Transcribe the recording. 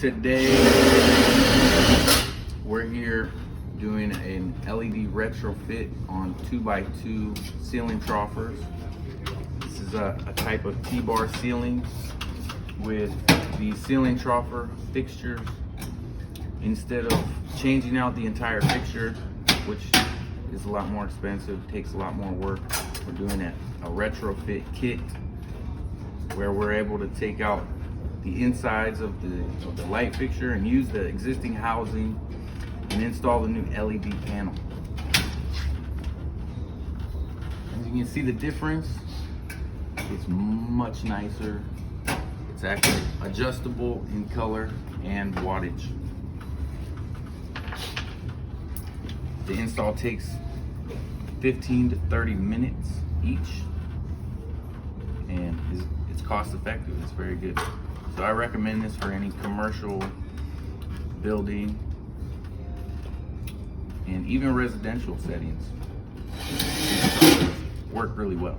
Today we're here doing an LED retrofit on 2x2 ceiling troughers. This is a type of T-bar ceiling with the ceiling trougher fixtures. Instead of changing out the entire fixture, which is a lot more expensive, takes a lot more work, we're doing a retrofit kit where we're able to take out the insides of the light fixture and use the existing housing and install the new LED panel. As you can see the difference, it's much nicer. It's actually adjustable in color and wattage. The install takes 15 to 30 minutes each, and it's cost effective. It's very good. So I recommend this for any commercial building and even residential settings. Work really well.